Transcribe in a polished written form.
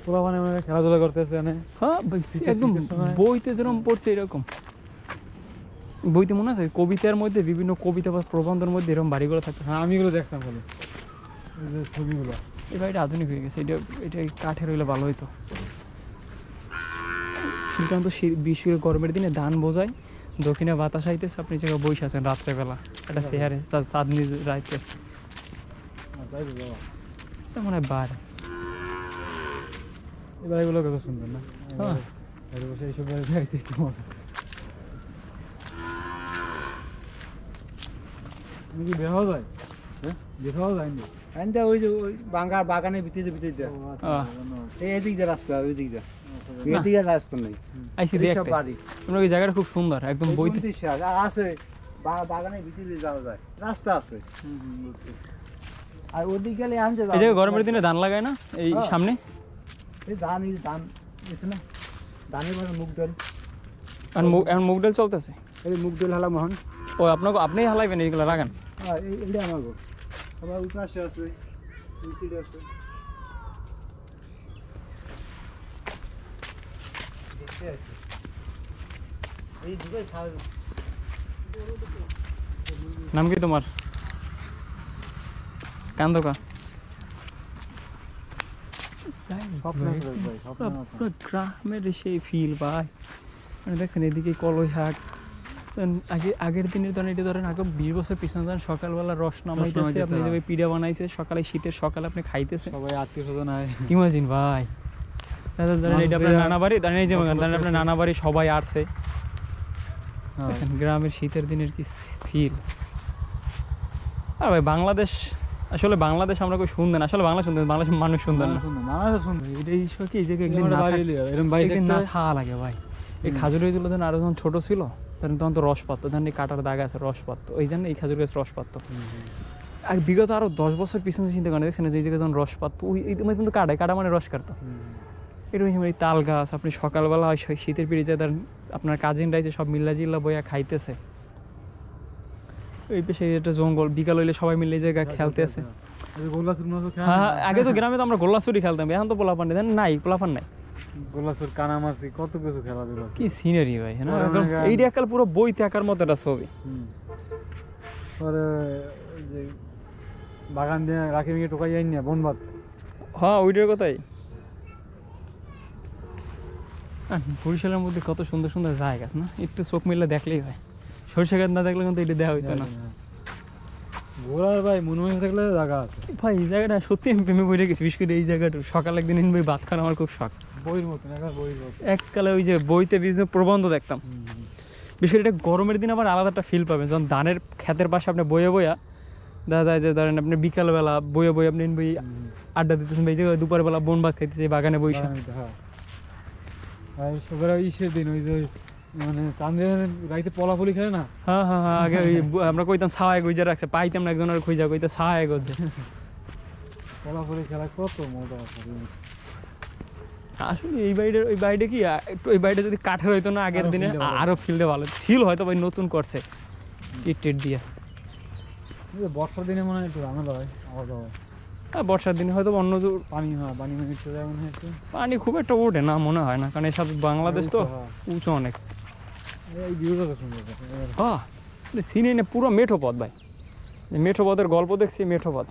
পুরো মানে খেলাধুলা করতেছে হ্যাঁ একদম বইতে যেরকম পড়ছে এরকম। বইতে মনে আছে কবিতার মধ্যে বিভিন্ন কবিতা বা প্রবন্ধের মধ্যে এরকম বাড়িগুলো থাকে। হ্যাঁ আমি এগুলো দেখতাম বলে এই যে ছবিগুলো। এই বাড়িটা আধুনিক হয়ে গেছে, এটা কাঠের হইলে ভালো হইতো। কিন্তু বিশেষ গরমের দিনে ধান বোঝায়, দক্ষিণে বাতাস আইতেছে, আপনি জায়গায় বসে আছেন রাত্রেবেলা একটা চেয়ারে চাঁদনি রাইতে মনে হয় বার। এই বাড়িগুলো কত সুন্দর না? হ্যাঁ এইসব বাড়ি মজা। কি বের হওয়া যায়? বের হওয়া যায়নি ওই যে ওই বাগানের ভিতরে এইদিক দিয়ে রাস্তা, ওই দিক দিয়ে এদিকে রাস্তা নেই। আপনার ওই জায়গাটা খুব সুন্দর একদম বইতে আছে, বাগানের ভিতরে যাওয়া যায়, রাস্তা আছে। আর ওদিক গেলে আনতে এই জায়গায় গরমের দিনে ধান লাগায় না এই সামনে? এই ধান এসে না, ধানের পরে মুগ ডাল। এখন মুগ ডাল চলতেছে? এই মুগ ডাল হালা মোহন। ও আপনাকে আপনি হালাইবেন এইগুলো লাগান? হ্যাঁ এইটা আমার গো। আবার ওই পাশে আছে, নিচে আছে। দেখতে আছে এই দুটোই সাল। নাম কি তোমার? কান্দকা? পুরো গ্রামের সেই ফিল ভাই। মানে দেখছেন এদিকে কলই শাক। আগের দিনের ধরেন এটা ধরেন আগে 20 বছর পিছনে ধরেন সকালবেলা রস নামাইতেছে, আপনি যে পিঠা বানাইছে সকালে, শীতের সকালে আপনি খাইতেছেন, সবাই আত্মীয় স্বজন হয়। ইমাজিন ভাই, ধরেন এটা আপনার নানা বাড়ি, ধরেন এই যে আপনার নানা বাড়ি সবাই আসছে, গ্রামের শীতের দিনের কি ফিল। আর ভাই বাংলাদেশ, আসলে বাংলাদেশ আমরা কই সুন্দর না, আসলে বাংলা সুন্দর, বাংলাদেশের মানুষ সুন্দর না। বাংলাদেশ সুন্দর, এই কি এই জায়গায় একদিন না খাওয়া লাগে ভাই। এই খাজুরের গুলো ধরেন আরো যখন ছোট ছিল তখন তো রস পাততো, ধরেন এই কাটার দাগ আছে রস পাততো, ওই জন্য এই খাজুর গাছ রস পাততো। আর বিগত আরো 10 বছর পিছনে চিন্তা করেন, দেখছেন যে জায়গায় যখন রস পাততো ওই কিন্তু কাটা মানে রস কাটতো। এরকম এই তাল গাছ, আপনি সকালবেলা শীতের পিড়িতে ধরেন আপনার কাজিন রাইছে সব মিল্লা জিল্লা বইয়া খাইতেছে, ওই পেশে একটা জঙ্গল, বিকাল হইলে সবাই মিলে এই জায়গায় খেলতেছে। হ্যাঁ আগে তো গ্রামে তো আমরা গোল্লাছুরি খেলতাম, এখন তো পোলাপান নাই, পোলাপান নাই। গোল্লাছুর, কানামাছি, কত কিছু খেলাধুলা, কি সিনারি ভাই। এইটা একাল পুরো বইতে আঁকার মতো একটা ছবি। পরে যে বাগান দিয়ে রাখি ভেঙে টোকাই যাই না বনবাদ। হ্যাঁ ওইটার কথাই। বরিশালের মধ্যে কত সুন্দর সুন্দর জায়গা না, একটু চোখ মিললে দেখলেই হয়। সরিষা গাছ না দেখলে কিন্তু এটা দেওয়া হইতো না। ঘোরার ভাই মনে হয় থাকলে জায়গা আছে ভাই, এই জায়গাটা সত্যি আমি প্রেমে বইরে গেছি। বিশেষ করে এই জায়গাটা সকালে একদিন ভাই ভাত খাওয়ার আমার খুব শখ। বইয়ের মতন বইয়ের মতন এককালে ওই যে বইতে বিভিন্ন প্রবন্ধ দেখতাম। বিশেষ করে এটা গরমের দিন আবার আলাদা একটা ফিল পাবেন, যখন ধানের ক্ষেতের পাশে আপনি বইয়ে বইয়া দেখা যায় যে ধরেন আপনি বিকালবেলা বইয়ে বই আপনি বই আড্ডা দিতেছেন, এই জায়গায় দুপুরবেলা বন ভাত খাইতেছে বাগানে বইসা। হ্যাঁ সবার ইসের দিন ওই যে মানে চান্দের রাইতে পলাপলি খেলে না। হ্যাঁ হ্যাঁ হ্যাঁ আগে আমরা কইতাম ছাওয়ায় গুইজা রাখছে, পাইতাম না একজনের খুঁজা কইতে ছাওয়ায় গজে পলাপলি খেলা কত মজা আছে। আসলে এই বাড়িটা কি একটু, এই বাড়িটা যদি কাঠের হইতো না আগের দিনে আরো ফিল্ডে ভালো ছিল হয়তো, ভাই নতুন করছে ইট দিয়ে। বর্ষার দিনে মনে হয় একটু আলাদা হয়, আলাদা হয়। হ্যাঁ বর্ষার দিনে হয়তো অন্য পানি হয়, পানি মিশতে যায় মনে হয়, পানি খুব একটা ওঠে না মনে হয় না, কারণ এসব বাংলাদেশ তো উঁচু অনেক। এই ভিউটা তো সুন্দর। হ্যাঁ সিনে পুরো মেঠো পথ ভাই, মেঠো পথের গল্প দেখছি, মেঠো পথ।